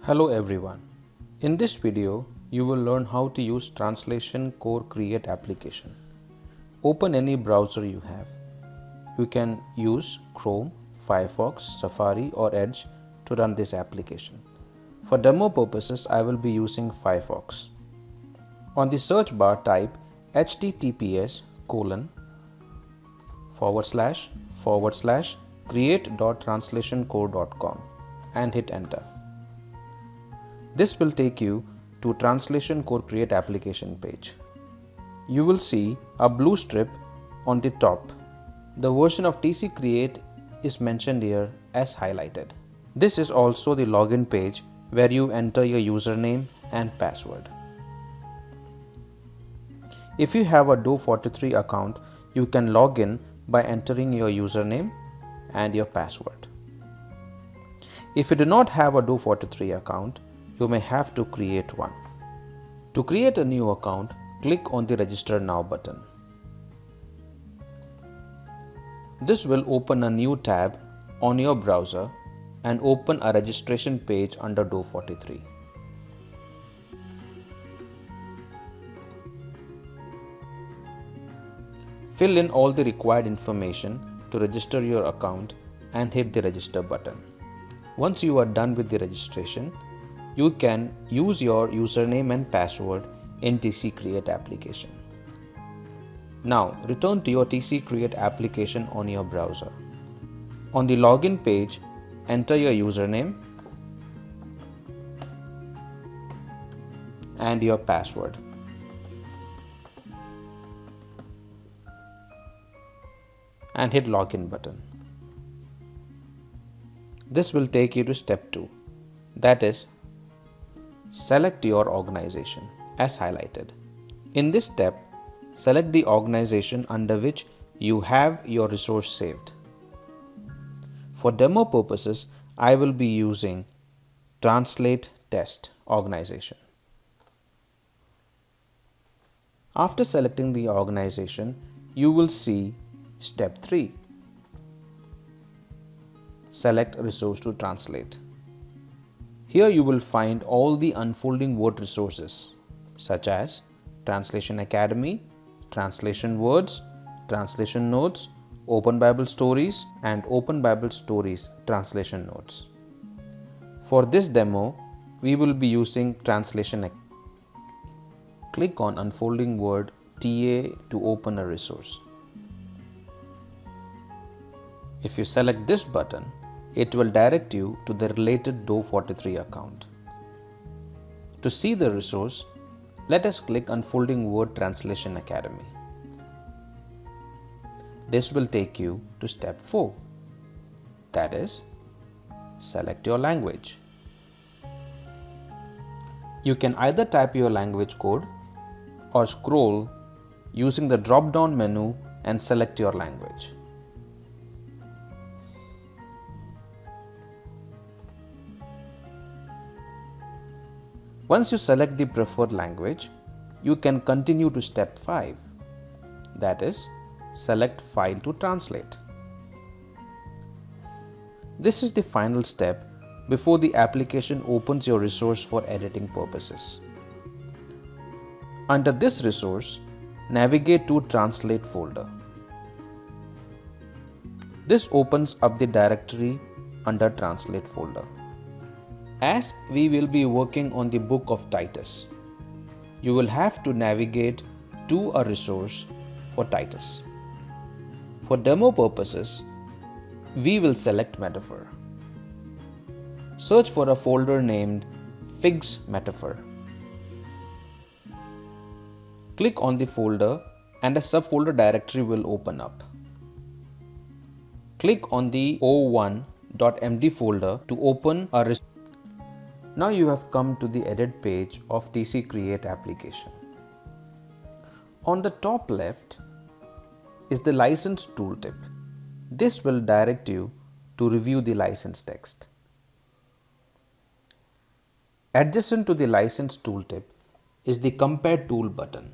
Hello everyone. In this video, you will learn how to use translationCore Create application. Open any browser you have. You can use Chrome, Firefox, Safari or Edge to run this application. For demo purposes, I will be using Firefox. On the search bar, type https://create.translationcore.com and hit enter. This will take you to translationCore Create application page. You will see a blue strip on the top. The version of TC Create is mentioned here as highlighted. This is also the login page where you enter your username and password. If you have a Do43 account, you can log in by entering your username and your password. If you do not have a Do43 account, you may have to create one. To create a new account, click on the Register Now button. This will open a new tab on your browser and open a registration page under Do43. Fill in all the required information to register your account and hit the Register button. Once you are done with the registration, you can use your username and password in TC Create application. Now return to your TC Create application on your browser. On the login page, enter your username and your password. And hit Login button. This will take you to step 2, that is, select your organization as highlighted. In this step, select the organization under which you have your resource saved. For demo purposes, I will be using Translate Test organization. After selecting the organization, you will see step 3. Select resource to translate. Here you will find all the unfoldingWord resources such as Translation Academy, Translation Words, Translation Notes, Open Bible Stories and Open Bible Stories Translation Notes. For this demo, we will be using Translation. Click on unfoldingWord TA to open a resource. If you select this button, it will direct you to the related Do43 account. To see the resource, let us click unfoldingWord Translation Academy. This will take you to step 4, that is, select your language. You can either type your language code or scroll using the drop-down menu and select your language. Once you select the preferred language, you can continue to step 5, that is, select File to translate. This is the final step before the application opens your resource for editing purposes. Under this resource, navigate to Translate folder. This opens up the directory under Translate folder. As we will be working on the book of Titus, you will have to navigate to a resource for Titus. For demo purposes, we will select Metaphor. Search for a folder named Figs Metaphor. Click on the folder and a subfolder directory will open up. Click on the o1.md folder to open a resource. Now you have come to the edit page of TC Create application. On the top left is the license tooltip. This will direct you to review the license text. Adjacent to the license tooltip is the Compare Tool button.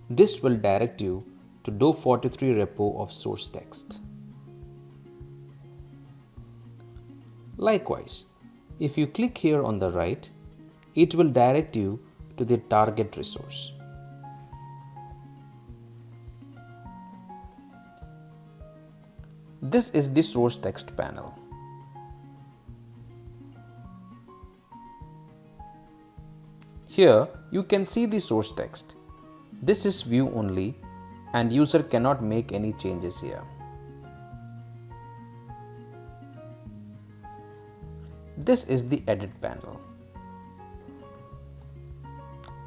This will direct you to Do43 repo of source text. Likewise, If you click here on the right, it will direct you to the target resource. This is the source text panel. Here you can see the source text. This is view only and user cannot make any changes here. This is the edit panel.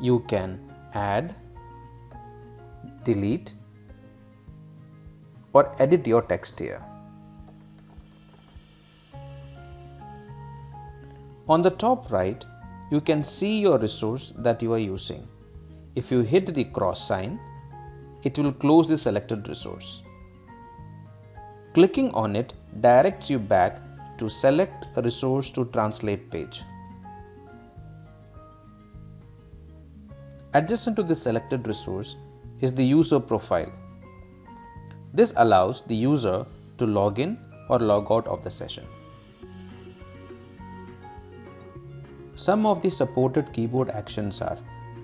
You can add, delete, or edit your text here. On the top right, you can see your resource that you are using. If you hit the cross sign, it will close the selected resource. Clicking on it directs you back to select a resource to translate page. Adjacent to the selected resource is the user profile. This allows the user to log in or log out of the session. Some of the supported keyboard actions are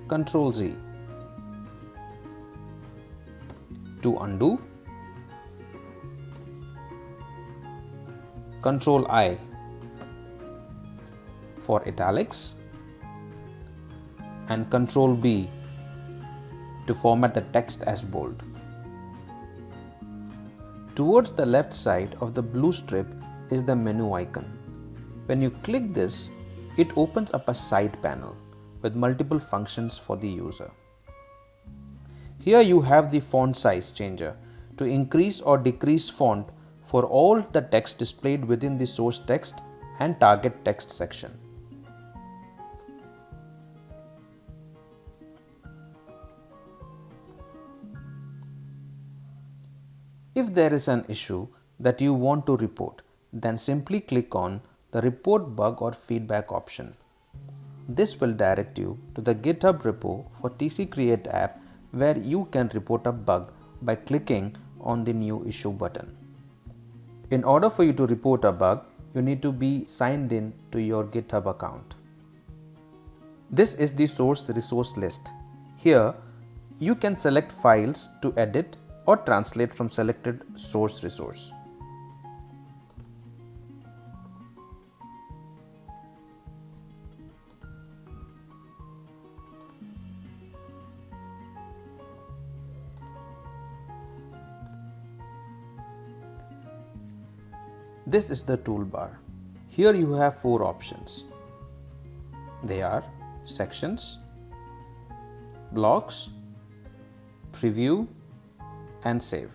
Ctrl Z to undo, Ctrl I for italics, and Ctrl B to format the text as bold. Towards the left side of the blue strip is the menu icon. When you click this, it opens up a side panel with multiple functions for the user. Here you have the font size changer to increase or decrease font for all the text displayed within the source text and target text section. If there is an issue that you want to report, then simply click on the report bug or feedback option. This will direct you to the GitHub repo for TC Create app where you can report a bug by clicking on the new issue button. In order for you to report a bug, you need to be signed in to your GitHub account. This is the source resource list. Here, you can select files to edit or translate from selected source resource. This is the toolbar. Here you have 4 options. They are sections, blocks, preview, and save.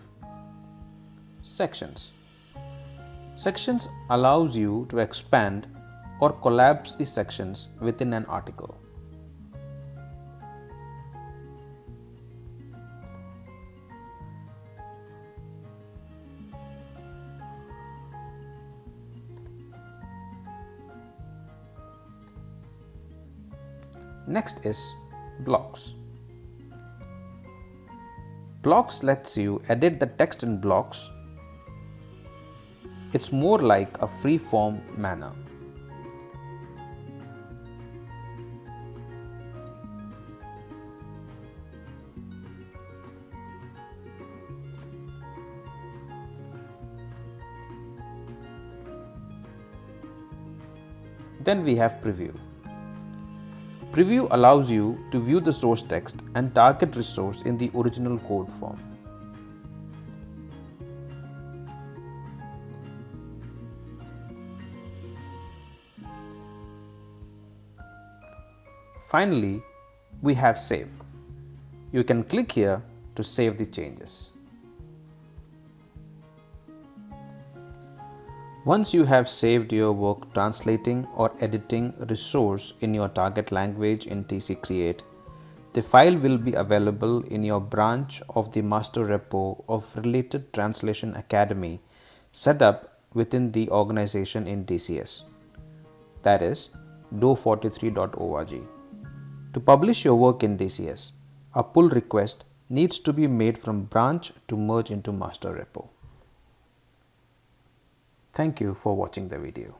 Sections. Sections allows you to expand or collapse the sections within an article. Next is blocks. Blocks lets you edit the text in blocks. It's more like a free-form manner. Then we have preview. Preview allows you to view the source text and target resource in the original code form. Finally, we have save. You can click here to save the changes. Once you have saved your work translating or editing a resource in your target language in TC Create, the file will be available in your branch of the master repo of related Translation Academy set up within the organization in DCS, that is do43.org. To publish your work in DCS, a pull request needs to be made from branch to merge into master repo. Thank you for watching the video.